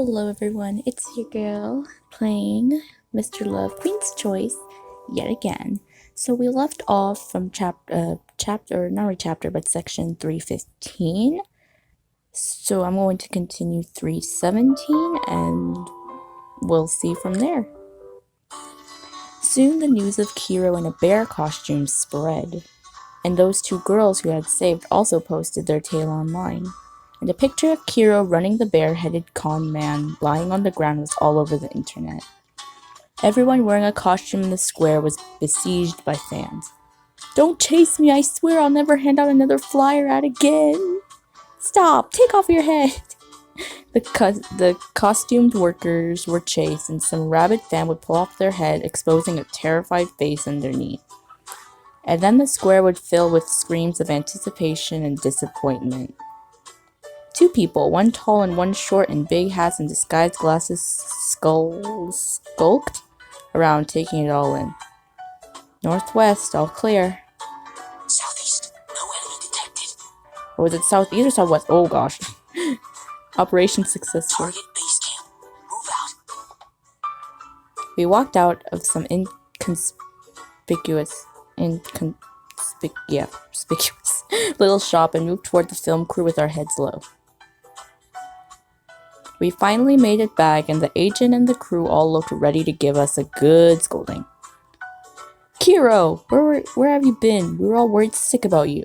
Hello everyone, it's your girl playing Mr. Love Queen's Choice yet again. So we left off from section 315. So I'm going to continue 317 and we'll see from there. Soon the news of Kiro in a bear costume spread, and those two girls who had saved also posted their tale online. And a picture of Kiro running the bare-headed con man lying on the ground was all over the internet. Everyone wearing a costume in the square was besieged by fans. "Don't chase me, I swear I'll never hand out another flyer ad again. Stop, take off your head." The costumed workers were chased, and some rabid fan would pull off their head, exposing a terrified face underneath. And then the square would fill with screams of anticipation and disappointment. Two people, one tall and one short in big hats and disguised glasses, skulked around, taking it all in. "Northwest, all clear." "Southeast, no enemy detected." Or was it southeast or southwest? Oh gosh. Operation successful. "Target base camp. Move out." We walked out of some inconspicuous little shop and moved toward the film crew with our heads low. We finally made it back, and the agent and the crew all looked ready to give us a good scolding. "Kiro, where have you been? We were all worried sick about you."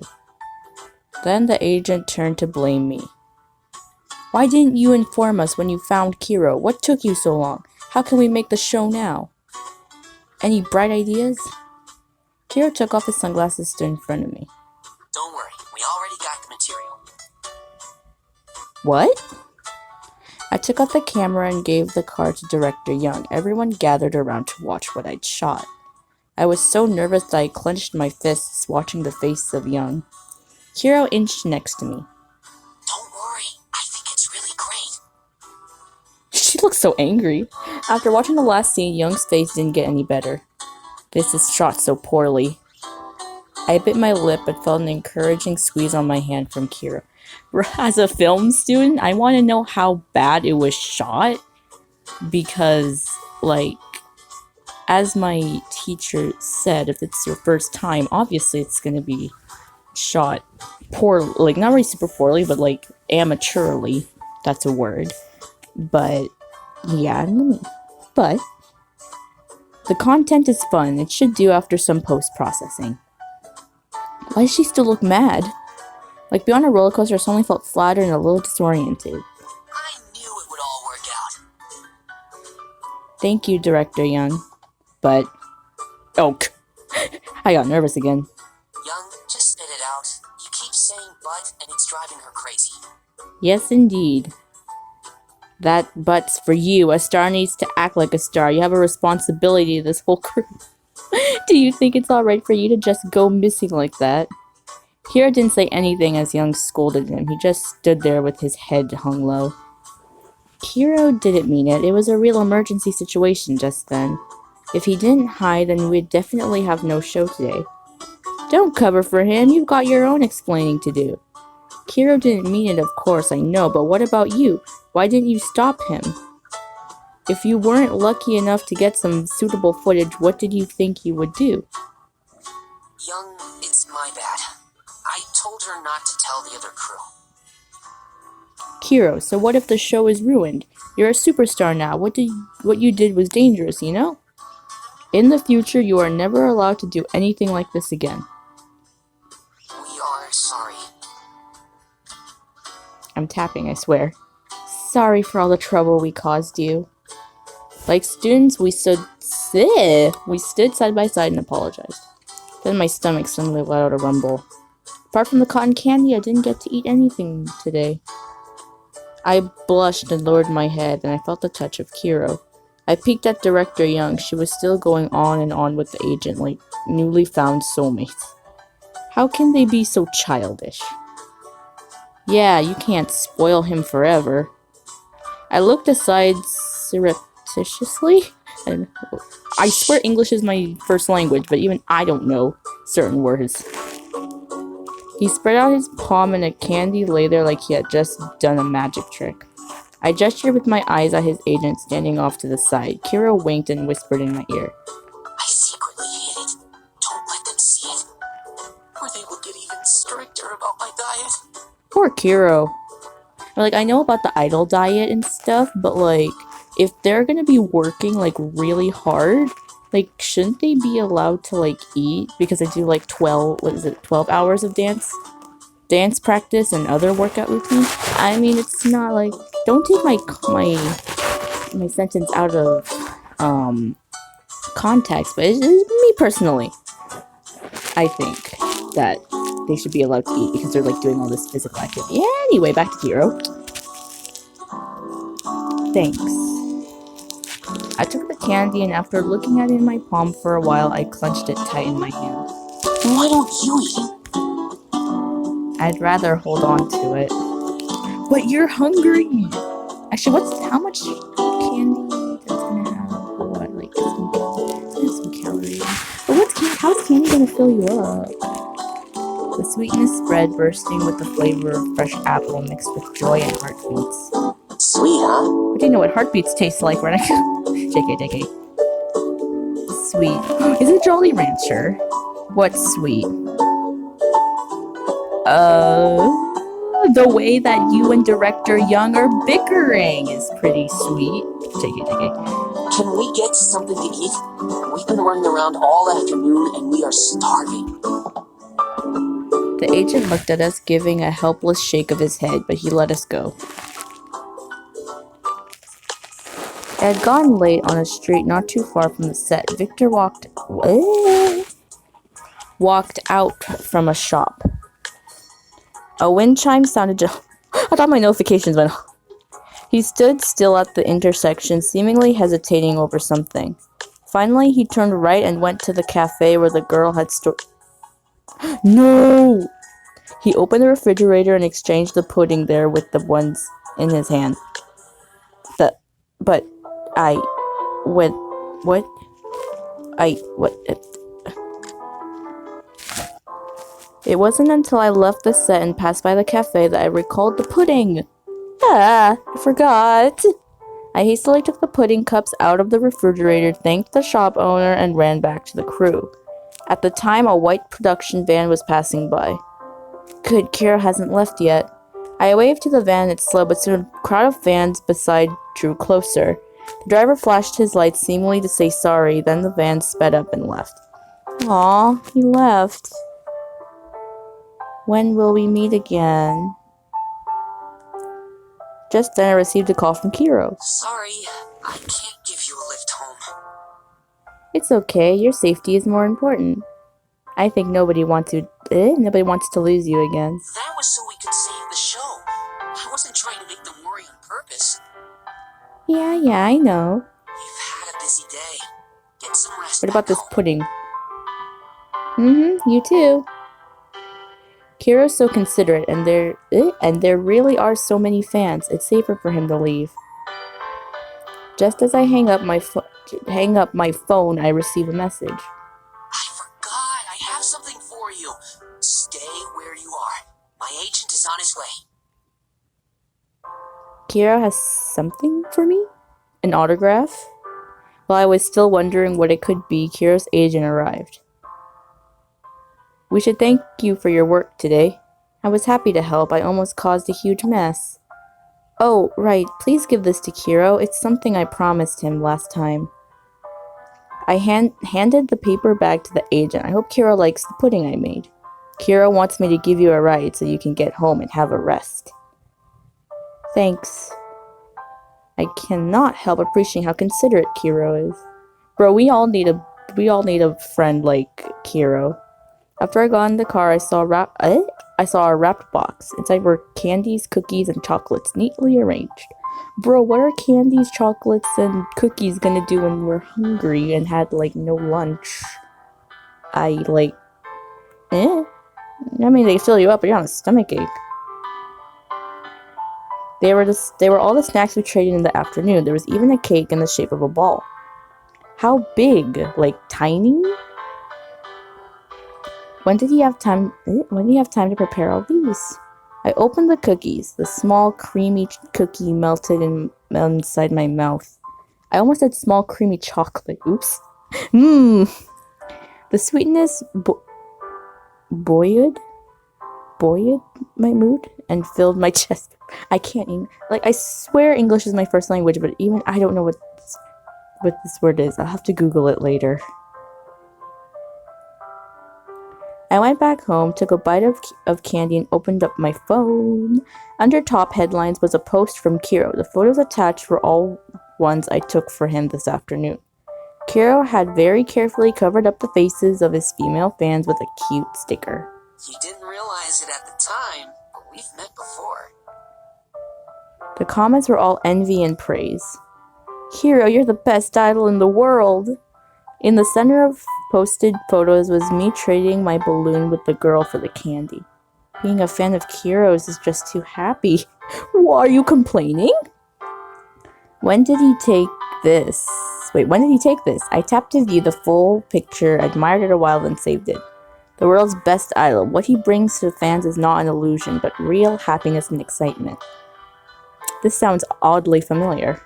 Then the agent turned to blame me. "Why didn't you inform us when you found Kiro? What took you so long? How can we make the show now? Any bright ideas?" Kiro took off his sunglasses and stood in front of me. "Don't worry, we already got the material." "What?" I took out the camera and gave the card to Director Young. Everyone gathered around to watch what I'd shot. I was so nervous that I clenched my fists watching the face of Young. Kiro inched next to me. "Don't worry, I think it's really great." She looked so angry. After watching the last scene, Young's face didn't get any better. "This is shot so poorly." I bit my lip but felt an encouraging squeeze on my hand from Kiro. As a film student, I want to know how bad it was shot, because, as my teacher said, if it's your first time, obviously it's going to be shot poor, not really super poorly, but amateurly. That's a word. But yeah, but the content is fun. It should do after some post-processing. Why does she still look mad? Like being on a roller coaster, I suddenly felt flattered and a little disoriented. "I knew it would all work out." "Thank you, Director Young. But..." Oh, I got nervous again. "Young, just spit it out. You keep saying but, and it's driving her crazy." "Yes, indeed. That but's for you. A star needs to act like a star. You have a responsibility to this whole crew." "Do you think it's alright for you to just go missing like that?" Kiro didn't say anything as Young scolded him. He just stood there with his head hung low. Kiro didn't mean it. It was a real emergency situation just then. If he didn't hide, then we'd definitely have no show today. "Don't cover for him. You've got your own explaining to do." "Kiro didn't mean it, of course, I know, but what about you? Why didn't you stop him? If you weren't lucky enough to get some suitable footage, what did you think you would do?" "Young, it's my bad. I told her not to tell the other crew." "Kiro, so what if the show is ruined? You're a superstar now. What you did was dangerous, you know? In the future, you are never allowed to do anything like this again." "We are sorry." I'm tapping, I swear. "Sorry for all the trouble we caused you." Like students, we stood side by side and apologized. Then my stomach suddenly let out a rumble. Apart from the cotton candy, I didn't get to eat anything today. I blushed and lowered my head, and I felt the touch of Kiro. I peeked at Director Young. She was still going on and on with the agent like newly found soulmates. How can they be so childish? "Yeah, you can't spoil him forever." I looked aside surreptitiously, and I swear English is my first language, but even I don't know certain words. He spread out his palm and a candy lay there like he had just done a magic trick. I gestured with my eyes at his agent standing off to the side. Kiro winked and whispered in my ear. I secretly hate it. Don't let them see it, or they will get even stricter about my diet. Poor Kiro. Like, I know about the idol diet and stuff, but like, if they're gonna be working like really hard, like, shouldn't they be allowed to like eat? Because they do like 12 hours of dance practice and other workout routines. I mean, it's not like, don't take my sentence out of context, but it's me personally, I think that they should be allowed to eat because they're like doing all this physical activity. Anyway, back to Kiro. Thanks. I took the candy, and after looking at it in my palm for a while, I clenched it tight in my hand. Why don't you eat it? I'd rather hold on to it. But you're hungry! Actually, how much candy that's gonna have? What, like, some calories. But how's candy gonna fill you up? The sweetness spread, bursting with the flavor of fresh apple mixed with joy and heartbeats. Sweet, huh? But do you know what heartbeats taste like, right? JK. Sweet. Is it Jolly Rancher? What's sweet? The way that you and Director Young are bickering is pretty sweet. JK. Can we get something to eat? We've been running around all afternoon and we are starving. The agent looked at us, giving a helpless shake of his head, but he let us go. It had gotten late on a street not too far from the set. Victor walked out from a shop. A wind chime sounded I thought my notifications went off. He stood still at the intersection, seemingly hesitating over something. Finally, he turned right and went to the cafe where the girl had stored. No! He opened the refrigerator and exchanged the pudding there with the ones in his hand. It wasn't until I left the set and passed by the cafe that I recalled the pudding. I forgot. I hastily took the pudding cups out of the refrigerator, thanked the shop owner, and ran back to the crew. At the time, a white production van was passing by. Good, Kira hasn't left yet. I waved to the van it slowed, but soon a crowd of vans beside drew closer. The driver flashed his lights, seemingly to say sorry, then the van sped up and left. Aw, he left. When will we meet again? Just then I received a call from Kiro. Sorry, I can't give you a lift home. It's okay, your safety is more important. I think nobody wants to lose you again. That was so we could save the show. I wasn't trying to make them worry on purpose. Yeah, I know. You've had a busy day. Get some rest. What about this pudding? You too. Kiro's so considerate, and there really are so many fans. It's safer for him to leave. Just as I hang up my phone, I receive a message. I forgot. I have something for you. Stay where you are. My agent is on his way. Kiro has something for me? An autograph? While I was still wondering what it could be, Kiro's agent arrived. We should thank you for your work today. I was happy to help. I almost caused a huge mess. Oh, right. Please give this to Kiro. It's something I promised him last time. I handed the paper bag to the agent. I hope Kiro likes the pudding I made. Kiro wants me to give you a ride so you can get home and have a rest. Thanks. I cannot help appreciating how considerate Kiro is. Bro, we all need a friend like Kiro. After I got in the car, I saw a wrapped box. Inside were candies, cookies, and chocolates, neatly arranged. Bro, what are candies, chocolates, and cookies gonna do when we're hungry and had, like, no lunch? I mean, they fill you up, but you're on a stomachache. They were all the snacks we traded in the afternoon. There was even a cake in the shape of a ball. How big? Like, tiny? When did he have time to prepare all these? I opened the cookies. The small, creamy cookie melted inside my mouth. I almost said small, creamy chocolate. Oops. Mmm. The sweetness buoyed my mood and filled my chest. I can't even, I swear English is my first language, but even I don't know what this word is. I'll have to Google it later. I went back home, took a bite of candy, and opened up my phone. Under top headlines was a post from Kiro. The photos attached were all ones I took for him this afternoon. Kiro had very carefully covered up the faces of his female fans with a cute sticker. You didn't realize it at the time, but we've met before. The comments were all envy and praise. Kiro, you're the best idol in the world! In the center of posted photos was me trading my balloon with the girl for the candy. Being a fan of Kiro's is just too happy. Why are you complaining? When did he take this? I tapped to view the full picture, admired it a while, then saved it. The world's best idol. What he brings to the fans is not an illusion, but real happiness and excitement. This sounds oddly familiar.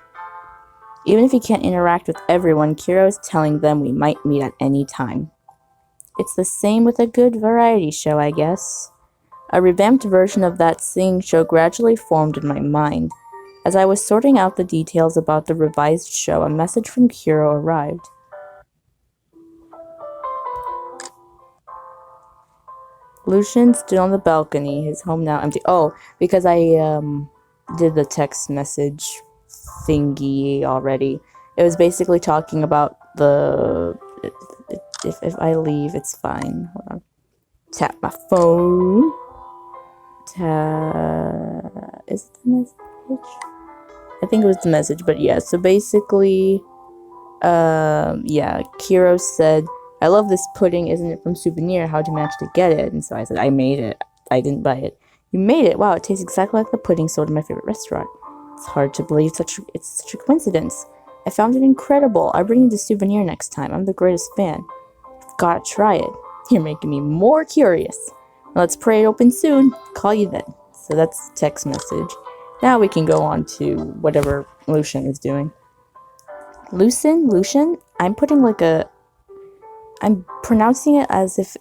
Even if he can't interact with everyone, Kiro is telling them we might meet at any time. It's the same with a good variety show, I guess. A revamped version of that singing show gradually formed in my mind. As I was sorting out the details about the revised show, a message from Kiro arrived. Lucian stood on the balcony, his home now empty. Oh, because I did the text message thingy already. It was basically talking about the... If I leave, it's fine. Hold on. Tap my phone. Is it the message? I think it was the message, but yeah. So basically, yeah, Kiro said, I love this pudding, isn't it from Souvenir? How'd you manage to get it? And so I said, I made it. I didn't buy it. You made it? Wow, it tastes exactly like the pudding sold in my favorite restaurant. It's hard to believe it's such a coincidence. I found it incredible. I'll bring you the Souvenir next time. I'm the greatest fan. You've got to try it. You're making me more curious. Let's pray it opens soon. Call you then. So that's text message. Now we can go on to whatever Lucian is doing. Lucian? I'm putting I'm pronouncing it as if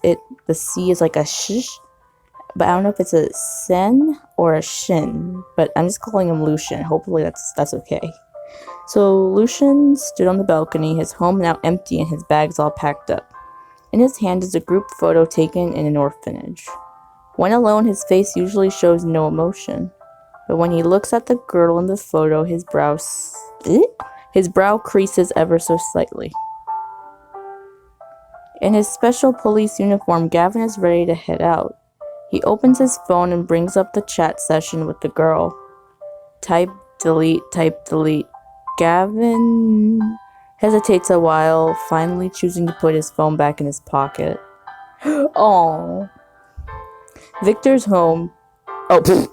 the C is like a sh, but I don't know if it's a sen or a shin, but I'm just calling him Lucian. Hopefully that's okay. So Lucian stood on the balcony, his home now empty and his bags all packed up. In his hand is a group photo taken in an orphanage. When alone, his face usually shows no emotion, but when he looks at the girl in the photo, his brow creases ever so slightly. In his special police uniform, Gavin is ready to head out. He opens his phone and brings up the chat session with the girl. Type, delete. Gavin hesitates a while, finally choosing to put his phone back in his pocket. Oh, Victor's home. Oh,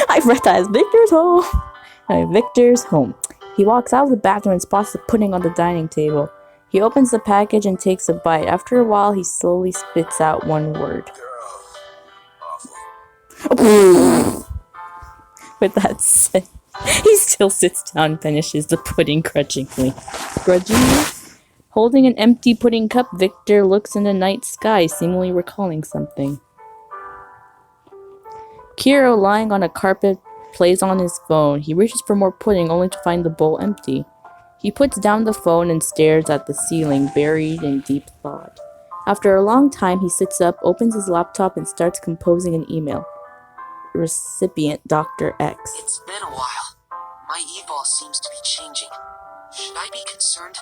I read that as Victor's home. Victor's home. He walks out of the bathroom and spots the pudding on the dining table. He opens the package and takes a bite. After a while, he slowly spits out one word. With that said, he still sits down and finishes the pudding grudgingly. Holding an empty pudding cup, Victor looks in the night sky, seemingly recalling something. Kiro, lying on a carpet, plays on his phone. He reaches for more pudding, only to find the bowl empty. He puts down the phone and stares at the ceiling, buried in deep thought. After a long time, he sits up, opens his laptop, and starts composing an email. Recipient, Dr. X. It's been a while. My e-ball seems to be changing. Should I be concerned?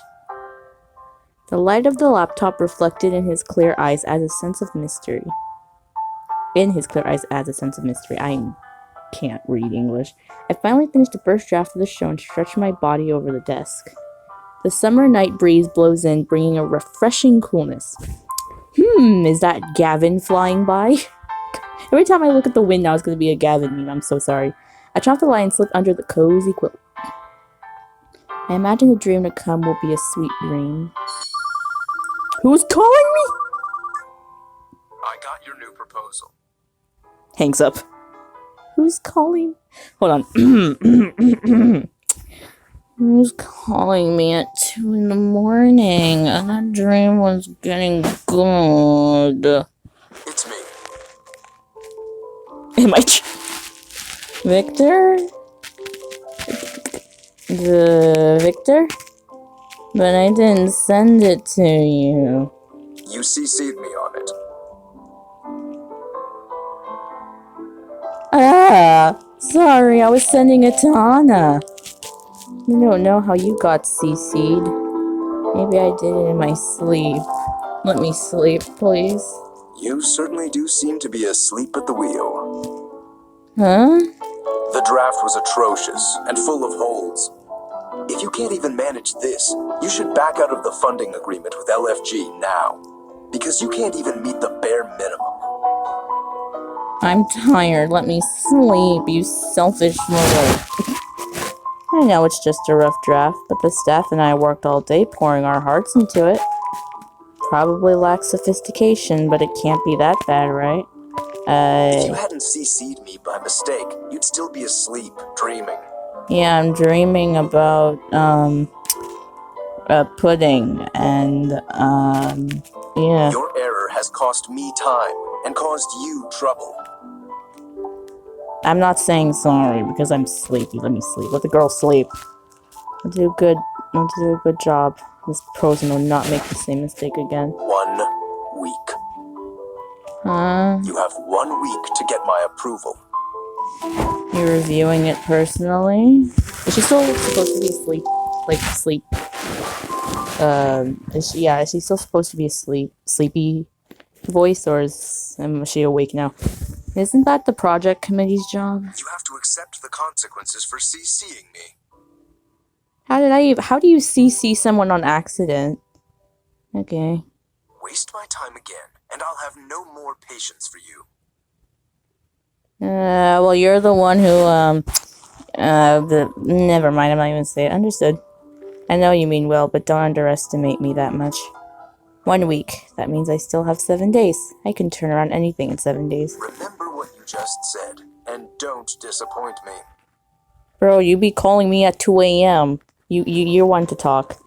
The light of the laptop reflected in his clear eyes adds a sense of mystery. I can't read English. I finally finished the first draft of the show and stretched my body over the desk. The summer night breeze blows in, bringing a refreshing coolness. Is that Gavin flying by? Every time I look at the wind now, it's going to be a Gavin meme. I'm so sorry. I chopped the line and slipped under the cozy quilt. I imagine the dream to come will be a sweet dream. Who's calling me? I got your new proposal. Hangs up. Who's calling? Hold on. Who's calling me at 2 in the morning? And that dream was getting good. It's me. Am I... Victor? Victor? But I didn't send it to you. You CC'd me on it. Ah! Sorry, I was sending it to Anna. I don't know how you got CC'd. Maybe I did it in my sleep. Let me sleep, please. You certainly do seem to be asleep at the wheel. Huh? The draft was atrocious and full of holes. If you can't even manage this, you should back out of the funding agreement with LFG now. Because you can't even meet the bare minimum. I'm tired. Let me sleep, you selfish little... I know it's just a rough draft, but the staff and I worked all day pouring our hearts into it. Probably lacks sophistication, but it can't be that bad, right? If you hadn't CC'd me by mistake, you'd still be asleep, dreaming. Yeah, I'm dreaming about, pudding, and, yeah. Your error has cost me time and caused you trouble. I'm not saying sorry because I'm sleepy. Let me sleep. Let the girl sleep. I'll do a good job. This person will not make the same mistake again. 1 week. Huh? You have 1 week to get my approval. You're reviewing it personally? Is she still supposed to be asleep? Like, sleep? Is she still supposed to be sleepy voice, or is she awake now? Isn't that the project committee's job? You have to accept the consequences for CCing me. How do you CC someone on accident? Okay. Waste my time again, and I'll have no more patience for you. Well, you're the one who, never mind, I'm not even saying it. Understood. I know you mean well, but don't underestimate me that much. 1 week. That means I still have 7 days. I can turn around anything in 7 days. Remember what you just said, and don't disappoint me. Bro, you be calling me at 2 a.m. You're one to talk.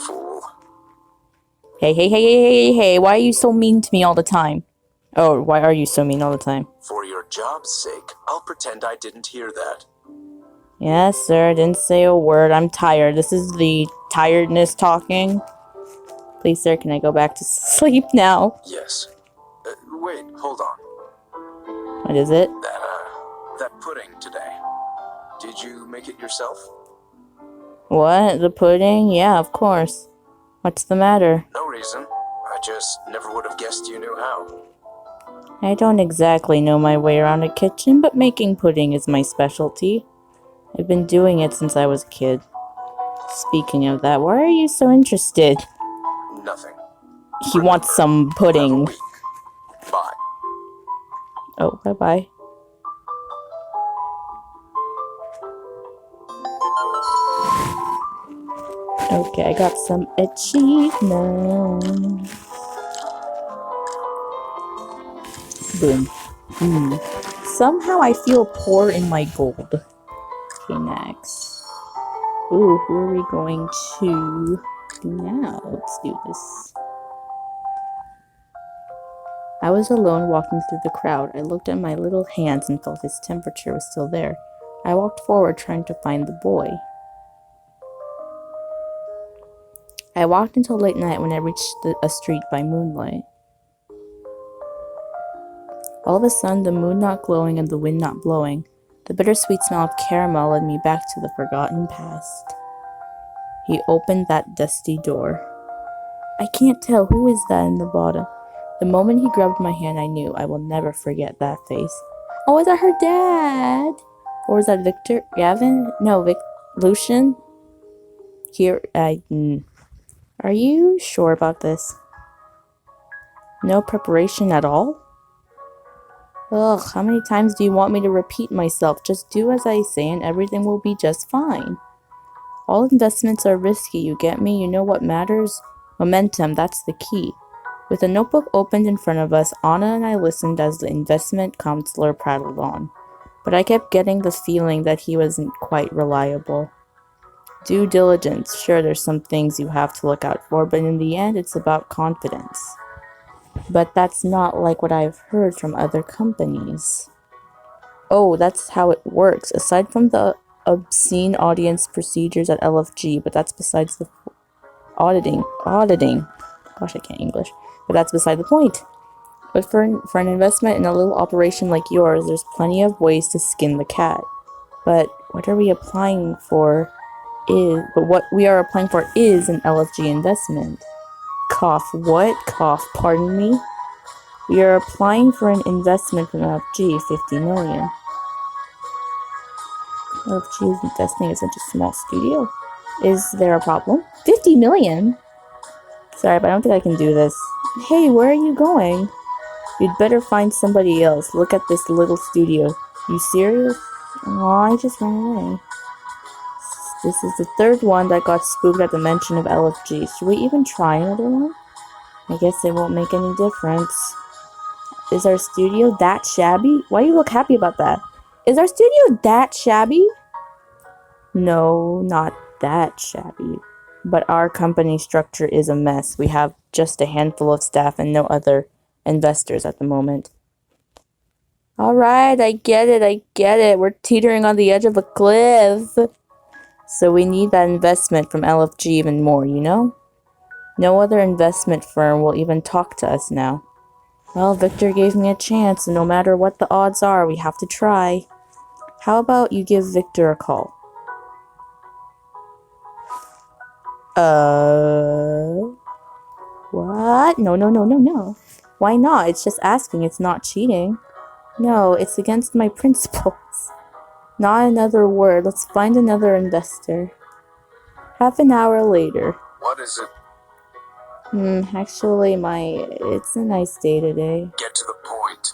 Fool. Hey, why are you so mean to me all the time? Oh, why are you so mean all the time? For your job's sake, I'll pretend I didn't hear that. Yes, sir, I didn't say a word. I'm tired. This is the tiredness talking. Please, sir, can I go back to sleep now? Yes. Wait, hold on. What is it? That pudding today. Did you make it yourself? What? The pudding? Yeah, of course. What's the matter? No reason. I just never would have guessed you knew how. I don't exactly know my way around a kitchen, but making pudding is my specialty. I've been doing it since I was a kid. Speaking of that, why are you so interested? Nothing. He wants some pudding. Bye. Oh, bye-bye. Okay, I got some achievements. Boom. Somehow I feel poor in my gold. Okay, next. Ooh, who are we going to do now? Let's do this. I was alone walking through the crowd. I looked at my little hands and felt his temperature was still there. I walked forward trying to find the boy. I walked until late night when I reached a street by moonlight. All of a sudden, the moon not glowing and the wind not blowing, the bittersweet smell of caramel led me back to the forgotten past. He opened that dusty door. I can't tell who is that in the bottom. The moment he grabbed my hand, I knew I will never forget that face. Oh, is that her dad? Or is that Victor? Gavin? No, Lucian? Here, Are you sure about this? No preparation at all? Ugh, how many times do you want me to repeat myself? Just do as I say and everything will be just fine. All investments are risky, you get me? You know what matters? Momentum, that's the key. With a notebook opened in front of us, Anna and I listened as the investment counselor prattled on. but I kept getting the feeling that he wasn't quite reliable. Due diligence, sure, there's some things you have to look out for, but in the end, it's about confidence. But that's not like what I've heard from other companies. Oh, that's how it works, aside from the obscene audience procedures at LFG, but that's besides the auditing. Gosh, I can't English. But that's beside the point. But for an investment in a little operation like yours, there's plenty of ways to skin the cat. But what we are applying for is an LFG investment. Cough, what? Cough, pardon me? We are applying for an investment from LFG, 50 million. LFG is investing in such a small studio. Is there a problem? 50 million? Sorry, but I don't think I can do this. Hey, where are you going? You'd better find somebody else. Look at this little studio. You serious? Oh, I just ran away. This is the third one that got spooked at the mention of LFG. Should we even try another one? I guess it won't make any difference. Is our studio that shabby? Why do you look happy about that? Is our studio that shabby? No, not that shabby. But our company structure is a mess. We have just a handful of staff and no other investors at the moment. Alright, I get it. We're teetering on the edge of a cliff. So we need that investment from LFG even more, you know? No other investment firm will even talk to us now. Well, Victor gave me a chance, and no matter what the odds are, we have to try. How about you give Victor a call? What? No. Why not? It's just asking. It's not cheating. No, it's against my principles. Not another word. Let's find another investor. Half an hour later. What is it? Actually, it's a nice day today. Get to the point.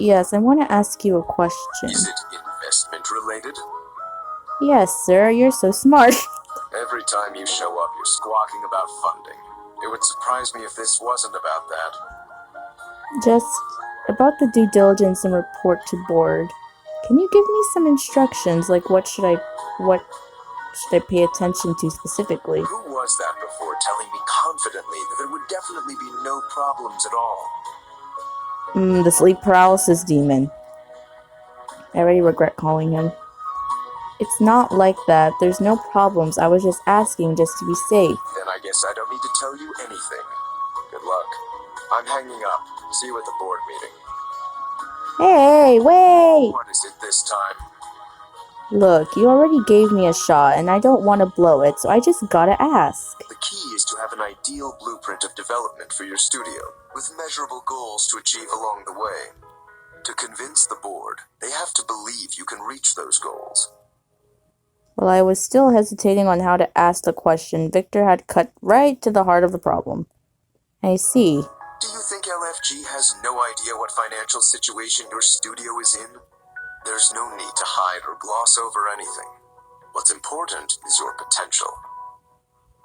Yes, I want to ask you a question. Is it investment related? Yes, sir, you're so smart. Every time you show up, you're squawking about funding. It would surprise me if this wasn't about that. Just about the due diligence and report to board. Can you give me some instructions, like what should I pay attention to specifically? Who was that before telling me confidently that there would definitely be no problems at all? The sleep paralysis demon. I already regret calling him. It's not like that. There's no problems. I was just asking just to be safe. Then I guess I don't need to tell you anything. Good luck. I'm hanging up. See you at the board meeting. Hey, wait! What is it this time? Look, you already gave me a shot, and I don't want to blow it, so I just gotta ask. The key is to have an ideal blueprint of development for your studio, with measurable goals to achieve along the way. To convince the board, they have to believe you can reach those goals. While I was still hesitating on how to ask the question, Victor had cut right to the heart of the problem. I see. Do you think LFG has no idea what financial situation your studio is in? There's no need to hide or gloss over anything. What's important is your potential.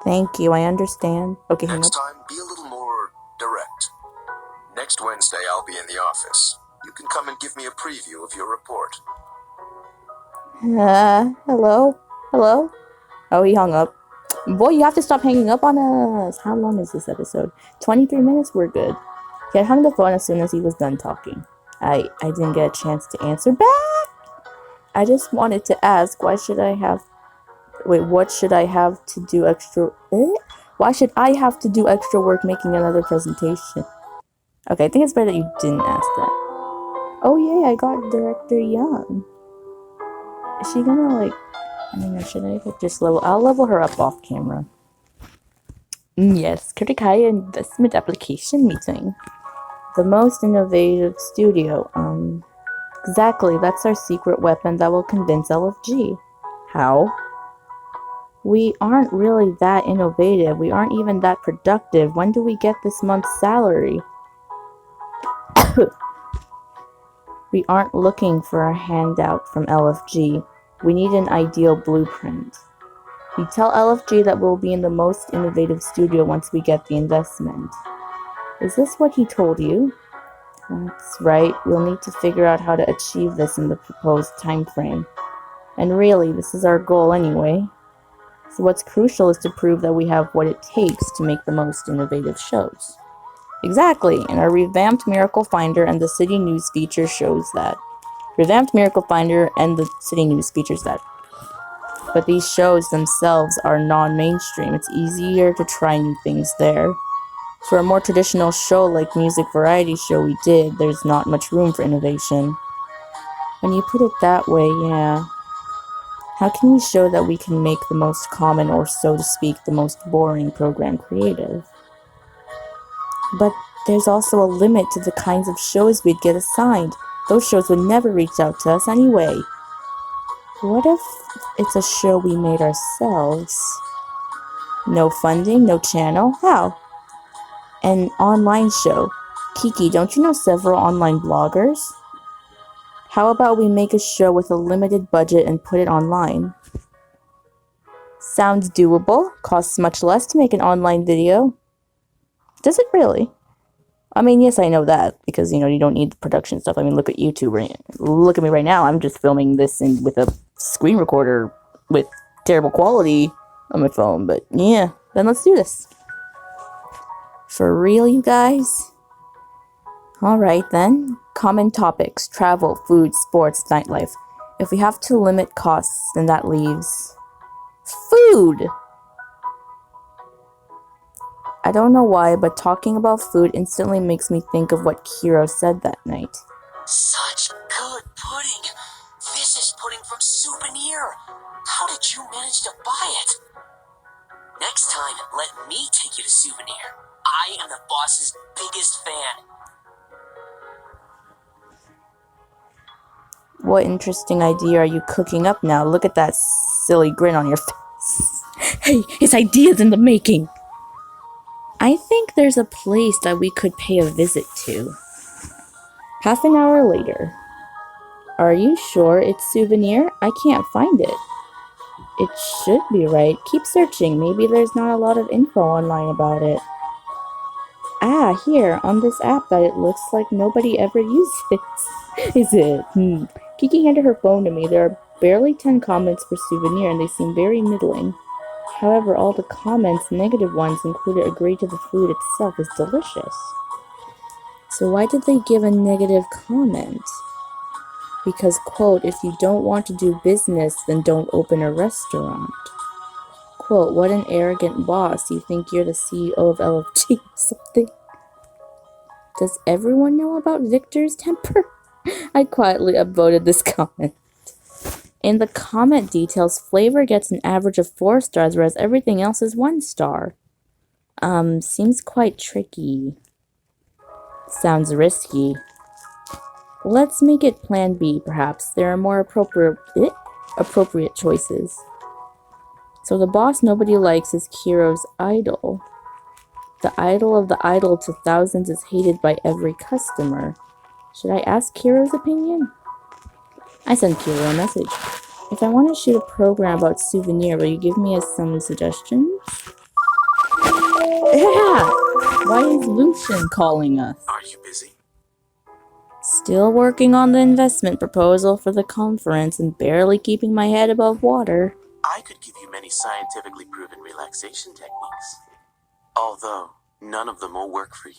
Thank you, I understand. Okay, hang up. Next time, be a little more direct. Next Wednesday, I'll be in the office. You can come and give me a preview of your report. Hello? Oh, he hung up. Boy, you have to stop hanging up on us. How long is this episode? 23 minutes? We're good. He had hung the phone as soon as he was done talking. I didn't get a chance to answer back. I just wanted to ask, what should I have to do extra... Why should I have to do extra work making another presentation? Okay, I think it's better that you didn't ask that. Oh, yay, I got Director Young. Is she gonna, should I just I'll level her up off camera. Yes, Kritikaya Investment Application Meeting. The most innovative studio. Exactly, that's our secret weapon that will convince LFG. How? We aren't really that innovative. We aren't even that productive. When do we get this month's salary? We aren't looking for a handout from LFG. We need an ideal blueprint. We tell LFG that we'll be in the most innovative studio once we get the investment. Is this what he told you? That's right, we'll need to figure out how to achieve this in the proposed time frame. And really, this is our goal anyway. So what's crucial is to prove that we have what it takes to make the most innovative shows. Exactly, and our revamped Miracle Finder and the City News feature shows that. Revamped Miracle Finder and the City News features that. But these shows themselves are non-mainstream. It's easier to try new things there. For a more traditional show like music variety show we did, there's not much room for innovation. When you put it that way, yeah. How can we show that we can make the most common, or so to speak, the most boring program creative? But there's also a limit to the kinds of shows we'd get assigned. Those shows would never reach out to us anyway. What if it's a show we made ourselves? No funding, no channel? How? An online show. Kiki, don't you know several online bloggers? How about we make a show with a limited budget and put it online? Sounds doable. Costs much less to make an online video. Does it really? I mean, yes, I know that, because, you don't need the production stuff. I mean, look at YouTube. Look at me right now. I'm just filming this with a screen recorder with terrible quality on my phone. But, yeah, then let's do this. For real, you guys? Alright then. Common topics: travel, food, sports, nightlife. If we have to limit costs, then that leaves food! I don't know why, but talking about food instantly makes me think of what Kiro said that night. Such good pudding! This is pudding from Souvenir! How did you manage to buy it? Next time, let me take you to Souvenir. I am the boss's biggest fan. What interesting idea are you cooking up now? Look at that silly grin on your face. Hey, his idea's in the making! I think there's a place that we could pay a visit to. Half an hour later. Are you sure it's Souvenir? I can't find it. It should be right. Keep searching. Maybe there's not a lot of info online about it. Ah, here, on this app that it looks like nobody ever uses. Is it? Kiki handed her phone to me. There are barely 10 comments for Souvenir, and they seem very middling. However, all the comments, negative ones included, agree to the food itself is delicious. So why did they give a negative comment? Because, quote, if you don't want to do business, then don't open a restaurant. Quote, what an arrogant boss. You think you're the CEO of LFG or something? Does everyone know about Victor's temper? I quietly upvoted this comment. In the comment details, flavor gets an average of 4 stars, whereas everything else is 1 star. Seems quite tricky. Sounds risky. Let's make it Plan B, perhaps. There are more appropriate choices. So the boss nobody likes is Kiro's idol. The idol of the idol to thousands is hated by every customer. Should I ask Kiro's opinion? I sent Kiro a message. If I want to shoot a program about Souvenir, will you give me some suggestions? Yeah! Why is Lucian calling us? Are you busy? Still working on the investment proposal for the conference and barely keeping my head above water. I could give you many scientifically proven relaxation techniques. Although, none of them will work for you.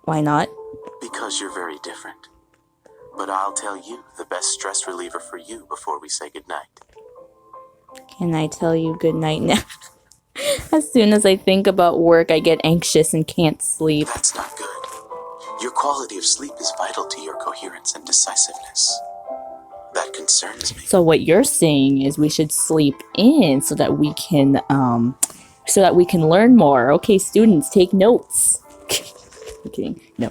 Why not? Because you're very different. But I'll tell you the best stress reliever for you before we say goodnight. Can I tell you goodnight now? As soon as I think about work, I get anxious and can't sleep. That's not good. Your quality of sleep is vital to your coherence and decisiveness. That concerns me. So what you're saying is we should sleep in so that we can learn more. Okay, students, take notes. I'm kidding. No.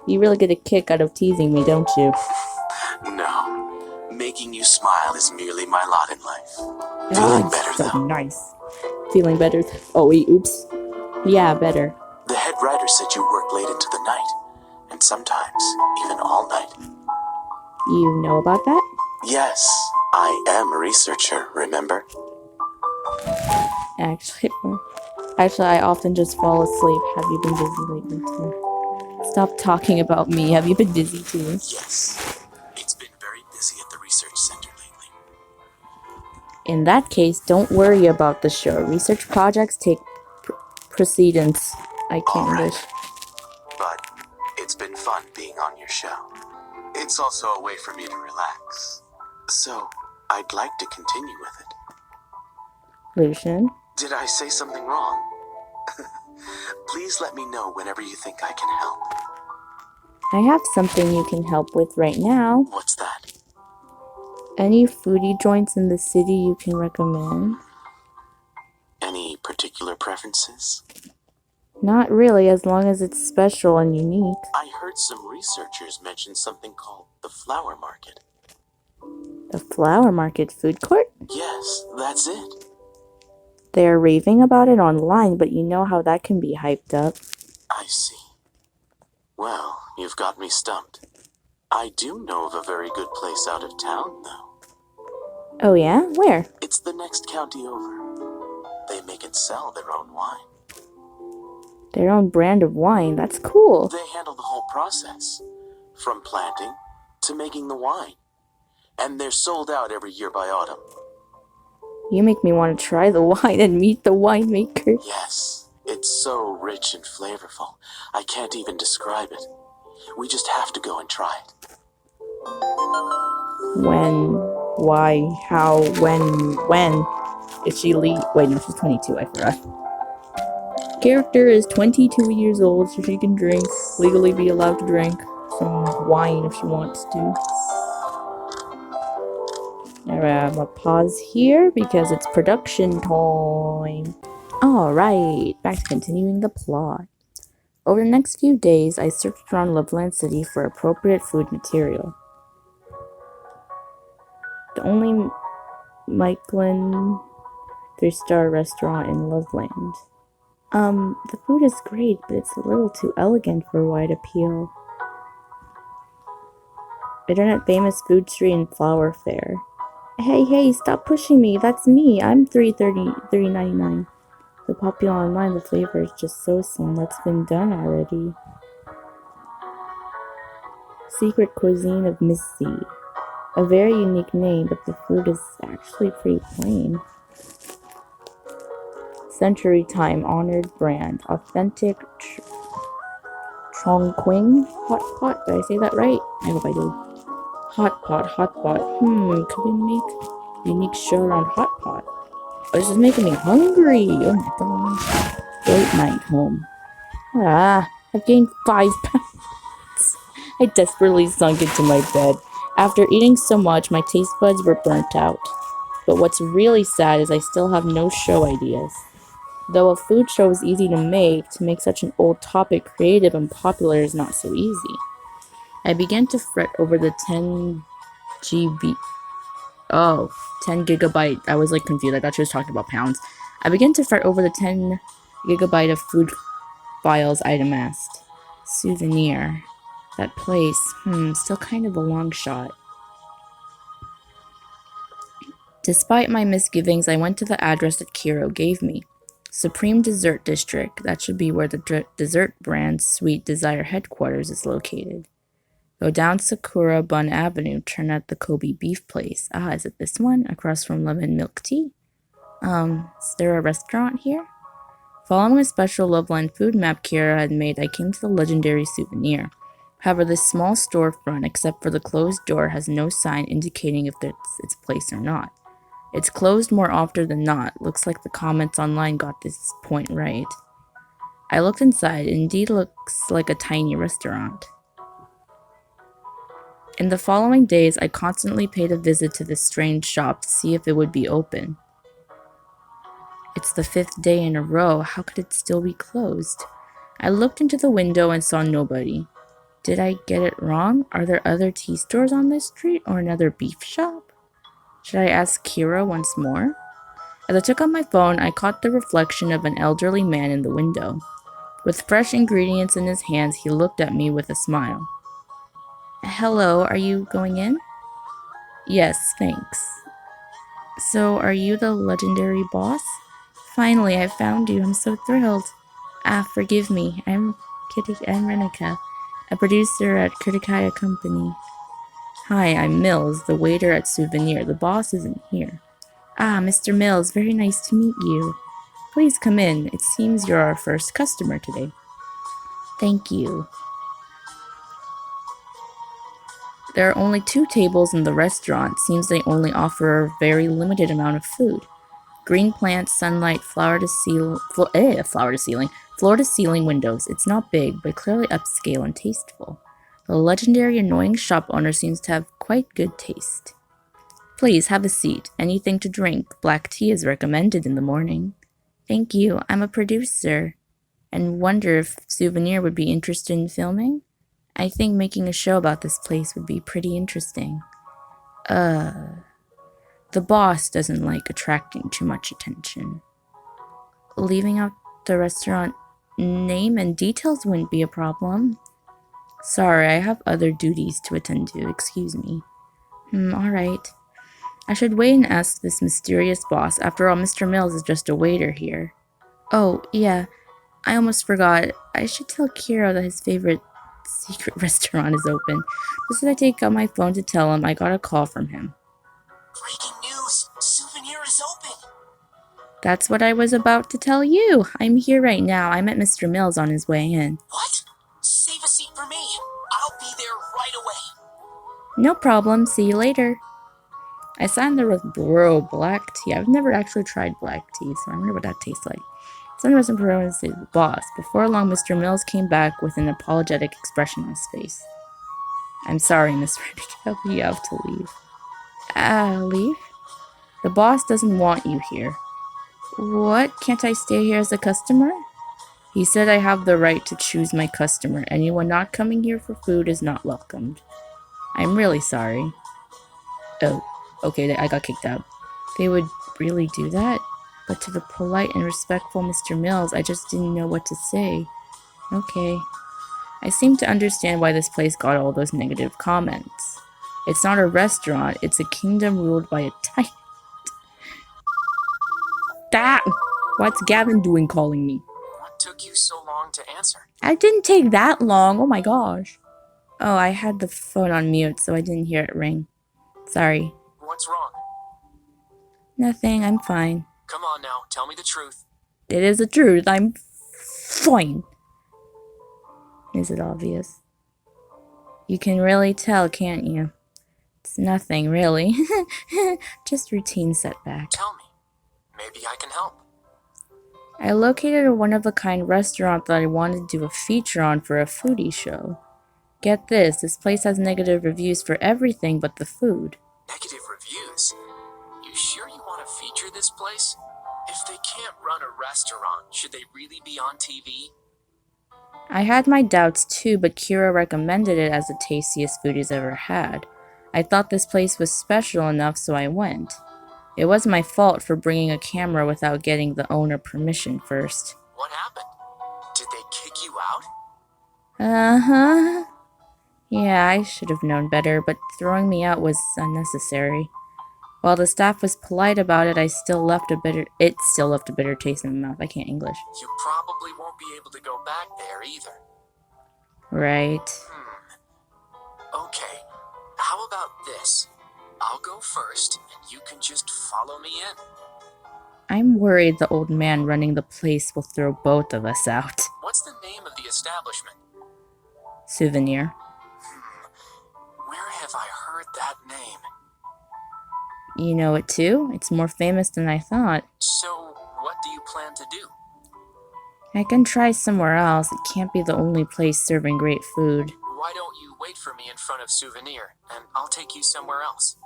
You really get a kick out of teasing me, don't you? No. Making you smile is merely my lot in life. Feeling better, so though. Nice. Feeling better. Oh, wait, oops. Yeah, better. The head writer said you work late into the night, and sometimes even all night. You know about that? Yes, I am a researcher, remember? Actually, I often just fall asleep. Have you been busy lately, too? Stop talking about me. Have you been busy too? Yes. It's been very busy at the research center lately. In that case, don't worry about the show. Research projects take precedence. I can't All right. English. But it's been fun being on your show. It's also a way for me to relax. So, I'd like to continue with it. Lucian? Did I say something wrong? Please let me know whenever you think I can help. I have something you can help with right now. What's that? Any foodie joints in the city you can recommend? Any particular preferences? Not really, as long as it's special and unique. I heard some researchers mention something called the flower market. The flower market food court? Yes, that's it. They're raving about it online, but you know how that can be hyped up. I see. Well, you've got me stumped. I do know of a very good place out of town, though. Oh yeah? Where? It's the next county over. They make and sell their own wine. Their own brand of wine. That's cool. They handle the whole process, from planting to making the wine. And they're sold out every year by autumn. You make me want to try the wine and meet the winemaker. Yes, it's so rich and flavorful. I can't even describe it. We just have to go and try it. When? Why? How? When? Is she Wait, no, she's 22, I forgot. Character is 22 years old, so she can drink, legally be allowed to drink some wine if she wants to. Alright, I'm gonna pause here because it's production time. Alright, back to continuing the plot. Over the next few days, I searched around Loveland City for appropriate food material. The only Michelin 3-star restaurant in Loveland. The food is great, but it's a little too elegant for wide appeal. Internet famous food street and flower fair. Hey, stop pushing me. That's me. I'm $3.99. The popular online, the flavor is just so-so. That's been done already. Secret Cuisine of Miss C. A very unique name, but the food is actually pretty plain. Century Time Honored Brand. Authentic Chongqing Hot Pot. Did I say that right? I hope I did. Hot pot. Could we make a unique show around hot pot? Oh, this is making me hungry. Oh my gosh. Late night home. I've gained 5 pounds. I desperately sunk into my bed. After eating so much, my taste buds were burnt out. But what's really sad is I still have no show ideas. Though a food show is easy to make such an old topic creative and popular is not so easy. I began to fret over the 10 gigabyte. I was confused. I thought she was talking about pounds. I began to fret over the 10 gigabyte of food files I'd amassed. Souvenir. That place. Still kind of a long shot. Despite my misgivings, I went to the address that Kiro gave me. Supreme Dessert District. That should be where the dessert brand Sweet Desire headquarters is located. Go down Sakura Bun Avenue, turn at the Kobe Beef Place. Is it this one? Across from Lemon Milk Tea? Is there a restaurant here? Following a special Loveland food map Kira had made, I came to the legendary Souvenir. However, this small storefront, except for the closed door, has no sign indicating if it's its place or not. It's closed more often than not. Looks like the comments online got this point right. I looked inside. It indeed looks like a tiny restaurant. In the following days, I constantly paid a visit to this strange shop to see if it would be open. It's the 5th day in a row. How could it still be closed? I looked into the window and saw nobody. Did I get it wrong? Are there other tea stores on this street or another beef shop? Should I ask Kira once more? As I took out my phone, I caught the reflection of an elderly man in the window. With fresh ingredients in his hands, he looked at me with a smile. Hello, are you going in? Yes, thanks. So, are you the legendary boss? Finally, I found you. I'm so thrilled. Forgive me. I'm Renika. a producer at Kritikaya Company. Hi, I'm Mills, the waiter at Souvenir. The boss isn't here. Ah, Mr. Mills, very nice to meet you. Please come in. It seems you're our first customer today. Thank you. There are only 2 tables in the restaurant. Seems they only offer a very limited amount of food. Green plants, sunlight, floor to ceiling windows. It's not big, but clearly upscale and tasteful. The legendary annoying shop owner seems to have quite good taste. Please have a seat. Anything to drink. Black tea is recommended in the morning. Thank you. I'm a producer. And wonder if Souvenir would be interested in filming? I think making a show about this place would be pretty interesting. The boss doesn't like attracting too much attention. Leaving out the restaurant name and details wouldn't be a problem. Sorry, I have other duties to attend to. Excuse me. Alright. I should wait and ask this mysterious boss. After all, Mr. Mills is just a waiter here. Oh, yeah. I almost forgot. I should tell Kiro that his favorite secret restaurant is open. Just as I take out my phone to tell him, I got a call from him. Breaking news! Souvenir is open! That's what I was about to tell you. I'm here right now. I met Mr. Mills on his way in. What? Save a seat for me. I'll be there right away. No problem. See you later. I sat in there with black tea. I've never actually tried black tea, so I wonder what that tastes like. Someone was to say the boss. Before long, Mr. Mills came back with an apologetic expression on his face. I'm sorry, Miss Reddick. You have to leave. Leave? The boss doesn't want you here. What? Can't I stay here as a customer? He said I have the right to choose my customer. Anyone not coming here for food is not welcomed. I'm really sorry. Oh, okay, I got kicked out. They would really do that? But to the polite and respectful Mr. Mills, I just didn't know what to say. Okay. I seem to understand why this place got all those negative comments. It's not a restaurant, it's a kingdom ruled by a tyrant. What's Gavin doing calling me? What took you so long to answer? I didn't take that long, oh my gosh. Oh, I had the phone on mute, so I didn't hear it ring. Sorry. What's wrong? Nothing, I'm fine. Come on now, tell me the truth. It is the truth, I'm fine. Is it obvious? You can really tell, can't you? It's nothing, really. Just routine setback. Tell me. Maybe I can help. I located a one-of-a-kind restaurant that I wanted to do a feature on for a foodie show. Get this place has negative reviews for everything but the food. Negative reviews? You sure you want to feature this place? If they can't run a restaurant, should they really be on TV? I had my doubts too, but Kira recommended it as the tastiest food he's ever had. I thought this place was special enough, so I went. It was my fault for bringing a camera without getting the owner permission first. What happened? Did they kick you out? Uh-huh. Yeah, I should have known better, but throwing me out was unnecessary. While the staff was polite about it, it still left a bitter taste in my mouth. I can't English. You probably won't be able to go back there either. Right. Okay, how about this? I'll go first, and you can just follow me in. I'm worried the old man running the place will throw both of us out. What's the name of the establishment? Souvenir. Where have I heard that name? You know it too? It's more famous than I thought. So, what do you plan to do? I can try somewhere else. It can't be the only place serving great food. Why don't you wait for me in front of Souvenir, and I'll take you somewhere else?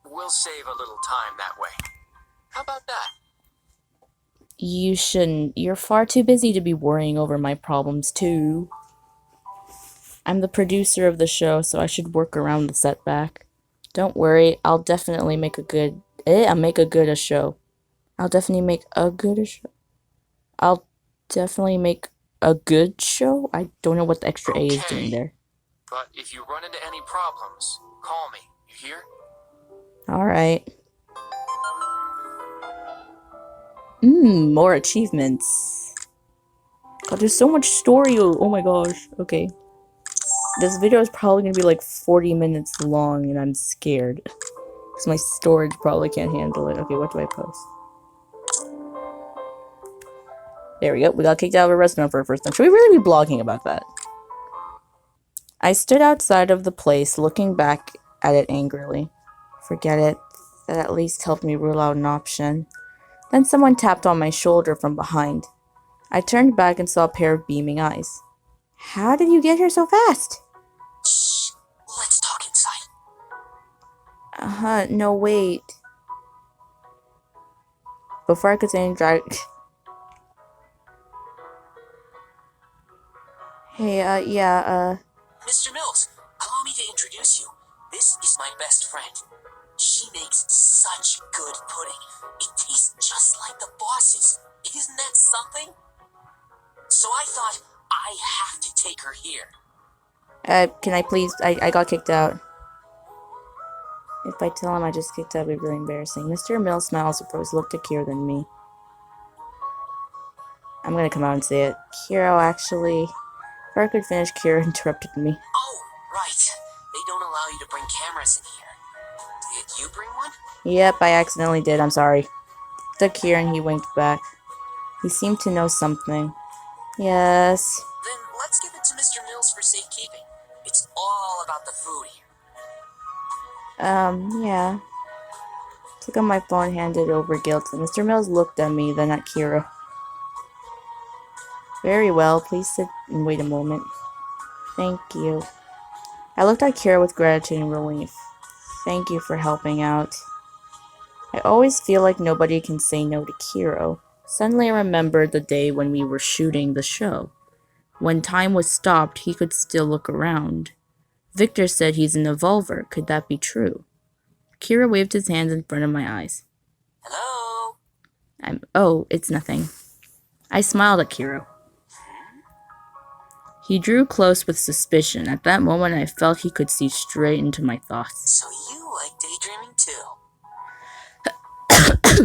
We'll save a little time that way. How about that? You shouldn't. You're far too busy to be worrying over my problems too. I'm the producer of the show, so I should work around the setback. Don't worry, I'll definitely make a good show. I'll definitely make a good show. I don't know what the extra A is doing there. But if you run into any problems, call me. You hear? Alright. More achievements. God, there's so much story. Oh my gosh. Okay. This video is probably gonna be like 40 minutes long, and I'm scared. Because my storage probably can't handle it. Okay, what do I post? There we go. We got kicked out of a restaurant for a first time. Should we really be blogging about that? I stood outside of the place, looking back at it angrily. Forget it. That at least helped me rule out an option. Then someone tapped on my shoulder from behind. I turned back and saw a pair of beaming eyes. How did you get here so fast? Shh. Let's talk inside. No, wait. Before I could say anything, Hey, Mr. Mills, allow me to introduce you. This is my best friend. She makes such good pudding. It tastes just like the boss's. Isn't that something? So I thought I have to take her here. can I please? I got kicked out. If I tell him I just kicked out, it'd be really embarrassing. Mr. Mills smiles surprised, looked at Kiro than me. I'm gonna come out and say it. Kiro, actually. Before I could finish, Kiro interrupted me. Oh, right. They don't allow you to bring cameras in here. Did you bring one? Yep, I accidentally did. I'm sorry. Took Kiro and he winked back. He seemed to know something. Yes. Then let's give it to Mr. Mills for safekeeping. It's all about the food here. Yeah. Took out my phone, handed it over guiltily. Mr. Mills looked at me, then at Kiro. Very well, please sit and wait a moment. Thank you. I looked at Kiro with gratitude and relief. Thank you for helping out. I always feel like nobody can say no to Kiro. Suddenly I remembered the day when we were shooting the show. When time was stopped, he could still look around. Victor said he's an evolver. Could that be true? Kiro waved his hands in front of my eyes. Hello? Oh, it's nothing. I smiled at Kiro. He drew close with suspicion. At that moment, I felt he could see straight into my thoughts. So you like daydreaming too?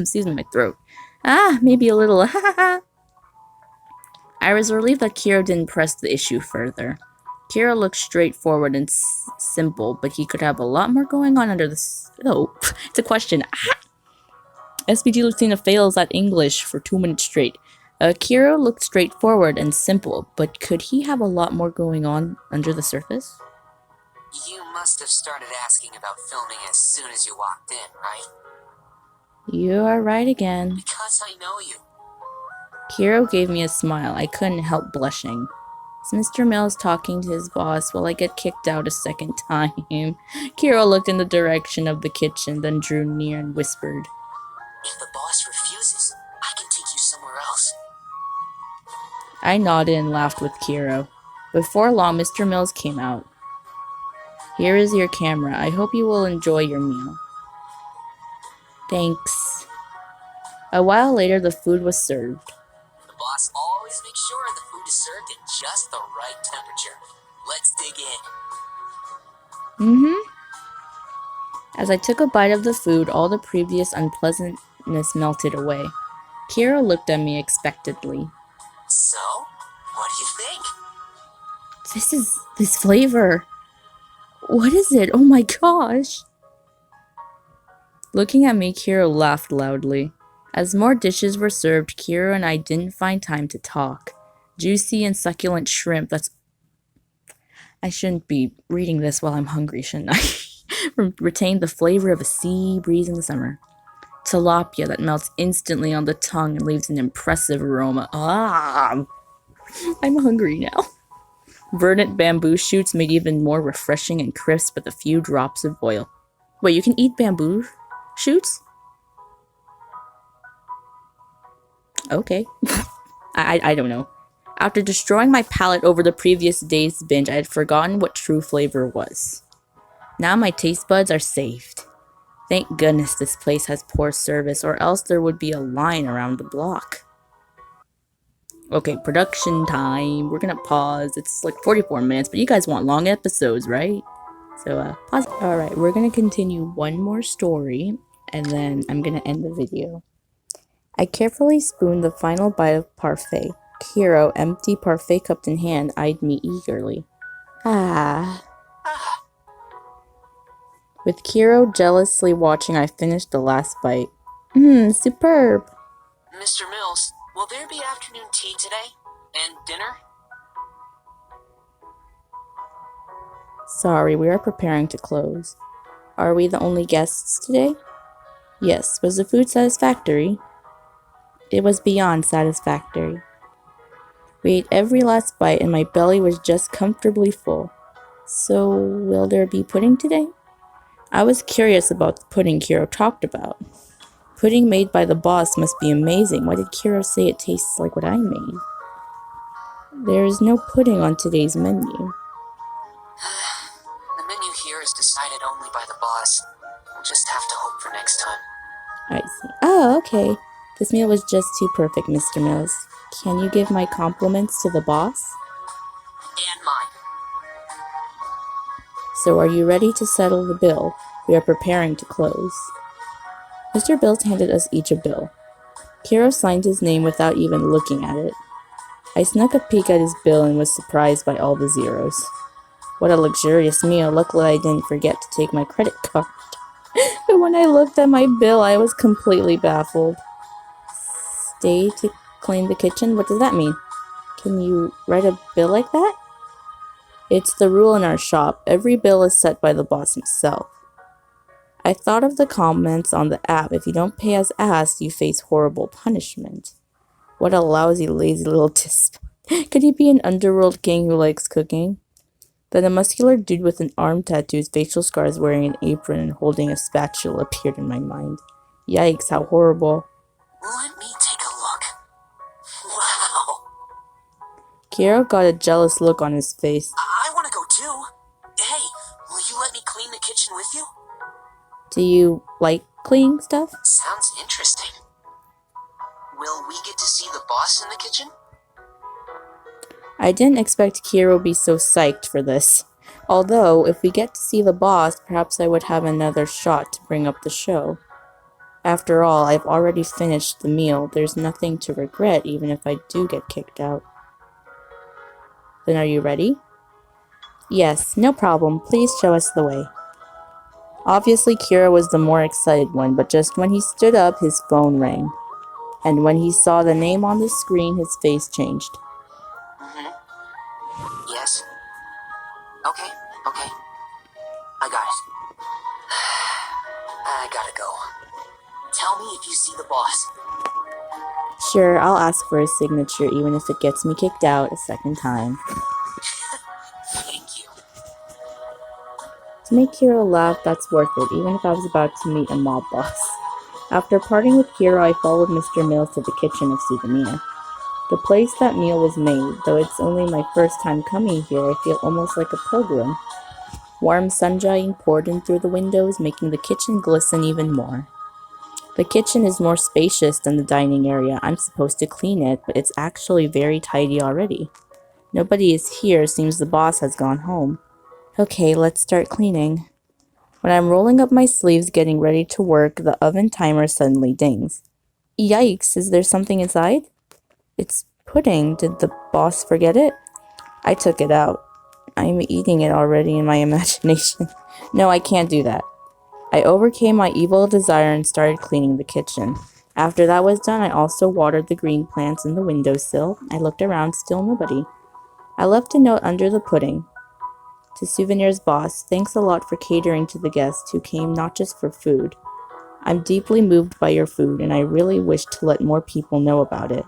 Excuse me, my throat. Maybe a little. I was relieved that Kiro didn't press the issue further. Kiro looked straightforward and simple, but he could have a lot more going on under the... Oh, it's a question. SPG Lucina fails at English for 2 minutes straight. Kiro looked straightforward and simple, but could he have a lot more going on under the surface? You must have started asking about filming as soon as you walked in, right? You are right again. Because I know you. Kiro gave me a smile. I couldn't help blushing. Is Mr. Mills talking to his boss while I get kicked out a second time? Kiro looked in the direction of the kitchen, then drew near and whispered. If the boss refuses, I can take you somewhere else. I nodded and laughed with Kiro. Before long, Mr. Mills came out. Here is your camera. I hope you will enjoy your meal. Thanks. A while later, the food was served. The boss always makes sure the food is served at just the right temperature. Let's dig in. As I took a bite of the food, all the previous unpleasantness melted away. Kiro looked at me expectantly. So, what do you think? This flavor. What is it? Oh my gosh. Looking at me, Kiro laughed loudly. As more dishes were served, Kiro and I didn't find time to talk. Juicy and succulent shrimp, I shouldn't be reading this while I'm hungry, shouldn't I? Retained the flavor of a sea breeze in the summer. Tilapia that melts instantly on the tongue and leaves an impressive aroma. I'm hungry now. Verdant bamboo shoots made even more refreshing and crisp with a few drops of oil. Wait, you can eat bamboo shoots? Okay. I don't know. After destroying my palate over the previous day's binge, I had forgotten what true flavor was. Now my taste buds are saved. Thank goodness this place has poor service, or else there would be a line around the block. Okay, production time. We're gonna pause. It's like 44 minutes, but you guys want long episodes, right? So, pause. Alright, we're gonna continue one more story, and then I'm gonna end the video. I carefully spooned the final bite of parfait. Kiro, empty parfait cup in hand, eyed me eagerly. Ah. Ah, With Kiro jealously watching, I finished the last bite. Superb. Mr. Mills, will there be afternoon tea today? And dinner? Sorry, we are preparing to close. Are we the only guests today? Yes. Was the food satisfactory? It was beyond satisfactory. We ate every last bite and my belly was just comfortably full. So, will there be pudding today? I was curious about the pudding Kiro talked about. Pudding made by the boss must be amazing. Why did Kiro say it tastes like what I made? There is no pudding on today's menu. The menu here is decided only by the boss. We'll just have to hope for next time. I see. Oh, okay. This meal was just too perfect, Mr. Mills. Can you give my compliments to the boss? And mine. So are you ready to settle the bill? We are preparing to close. Mr. Bills handed us each a bill. Kiro signed his name without even looking at it. I snuck a peek at his bill and was surprised by all the zeros. What a luxurious meal. Luckily I didn't forget to take my credit card. But when I looked at my bill, I was completely baffled. Stay to clean the kitchen? What does that mean? Can you write a bill like that? It's the rule in our shop. Every bill is set by the boss himself. I thought of the comments on the app. If you don't pay as asked, you face horrible punishment. What a lousy, lazy little tisp. Could he be an underworld king who likes cooking? Then a muscular dude with an arm tattoo, facial scars, wearing an apron and holding a spatula appeared in my mind. Yikes, how horrible. Let me take a look. Wow. Kiro got a jealous look on his face. I want to go too. Hey, will you let me clean the kitchen with you? Do you like cleaning stuff? Sounds interesting. Will we get to see the boss in the kitchen? I didn't expect Kiro would be so psyched for this. Although, if we get to see the boss, perhaps I would have another shot to bring up the show. After all, I've already finished the meal. There's nothing to regret, even if I do get kicked out. Then are you ready? Yes, no problem. Please show us the way. Obviously, Kiro was the more excited one, but just when he stood up, his phone rang. And when he saw the name on the screen, his face changed. Yes. Okay. I got it. I gotta go. Tell me if you see the boss. Sure, I'll ask for his signature, even if it gets me kicked out a second time. Thank you. To make Kiro laugh, that's worth it, even if I was about to meet a mob boss. After parting with Kiro, I followed Mr. Mills to the kitchen of Souvenir. The place that meal was made, though it's only my first time coming here, I feel almost like a pilgrim. Warm sunshine poured in through the windows, making the kitchen glisten even more. The kitchen is more spacious than the dining area. I'm supposed to clean it, but it's actually very tidy already. Nobody is here, seems the boss has gone home. Okay, let's start cleaning. When I'm rolling up my sleeves getting ready to work, the oven timer suddenly dings. Yikes, is there something inside? It's pudding. Did the boss forget it? I took it out. I'm eating it already in my imagination. No, I can't do that. I overcame my evil desire and started cleaning the kitchen. After that was done, I also watered the green plants in the windowsill. I looked around, still nobody. I left a note under the pudding. To Souvenir's boss, thanks a lot for catering to the guests who came not just for food. I'm deeply moved by your food, and I really wish to let more people know about it.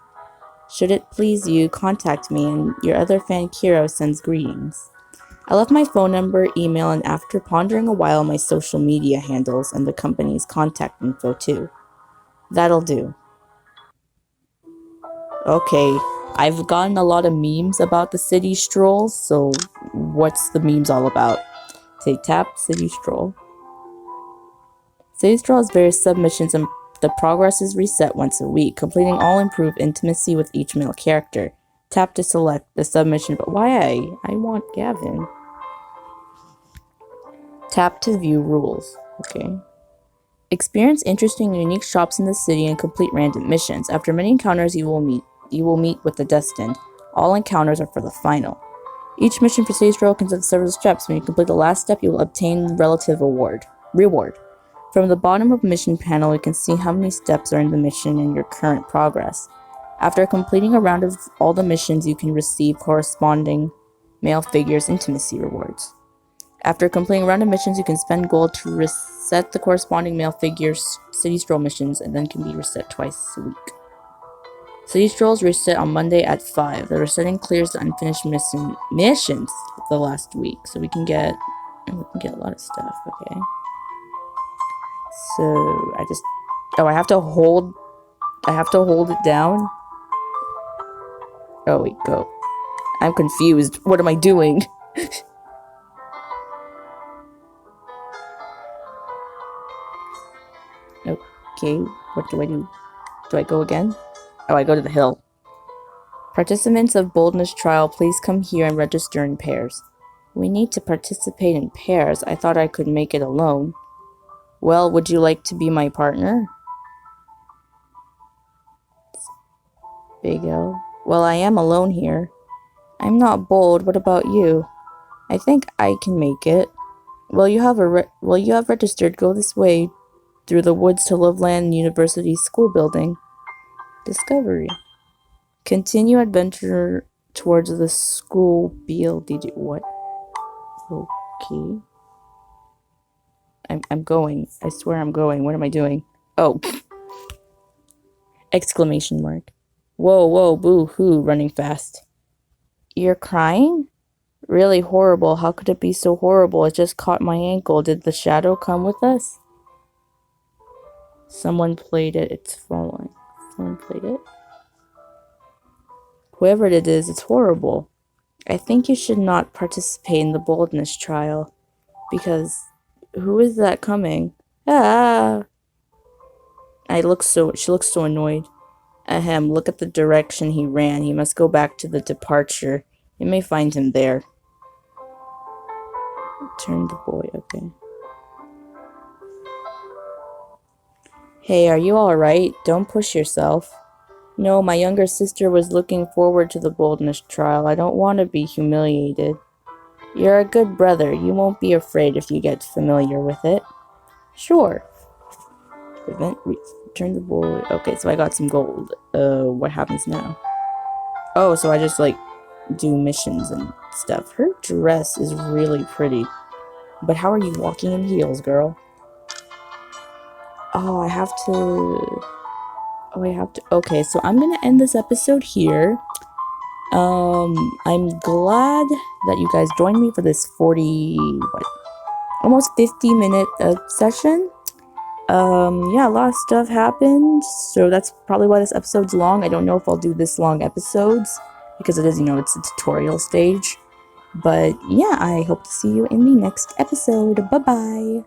Should it please you, contact me, and your other fan Kiro sends greetings. I left my phone number, email, and after pondering a while, my social media handles and the company's contact info too. That'll do. Okay, I've gotten a lot of memes about the city stroll, so what's the memes all about? Say tap, city stroll. City stroll has various submissions and the progress is reset once a week. Completing all improve intimacy with each male character. Tap to select the submission, but why I want Gavin. Tap to view rules. Okay. Experience interesting and unique shops in the city and complete random missions. After many encounters, you will meet with the destined. All encounters are for the final. Each mission for City Stroll consists of several steps. When you complete the last step, you will obtain relative reward. From the bottom of the mission panel, you can see how many steps are in the mission and your current progress. After completing a round of all the missions, you can receive corresponding male figures intimacy rewards. After completing a round of missions, you can spend gold to reset the corresponding male figures' City Stroll missions, and then can be reset twice a week. City Strolls reset on Monday at 5. The resetting clears the unfinished missions of the last week, so we can get a lot of stuff. Okay. So I have to hold it down. Oh wait, go. I'm confused. What am I doing? Okay, what do I do? Do I go again? Oh, I go to the hill. Participants of Boldness Trial, please come here and register in pairs. We need to participate in pairs. I thought I could make it alone. Well, would you like to be my partner? Big L. Well, I am alone here. I'm not bold. What about you? I think I can make it. Well, you have registered. Go this way through the woods to Loveland University School Building. Discovery. Continue adventure towards the school BLDG. What? Okay. I'm going. I swear I'm going. What am I doing? Oh. Exclamation mark. Whoa, whoa, boo-hoo, running fast. You're crying? Really horrible. How could it be so horrible? It just caught my ankle. Did the shadow come with us? Someone played it. It's falling. Someone played it? Whoever it is, it's horrible. I think you should not participate in the boldness trial. Because who is that coming? Ah! She looks so annoyed. Ahem, look at the direction he ran. He must go back to the departure. You may find him there. Turn the boy, okay. Hey, are you alright? Don't push yourself. No, my younger sister was looking forward to the boldness trial. I don't want to be humiliated. You're a good brother. You won't be afraid if you get familiar with it. Sure. Turn the boy. Okay, so I got some gold. What happens now? Oh, so I just, like, do missions and stuff. Her dress is really pretty. But how are you walking in heels, girl? Oh, I have to... Okay, so I'm gonna end this episode here. I'm glad that you guys joined me for this almost 50-minute session. Yeah, a lot of stuff happened, so that's probably why this episode's long. I don't know if I'll do this long episodes, because it is, it's a tutorial stage. But yeah, I hope to see you in the next episode. Bye-bye!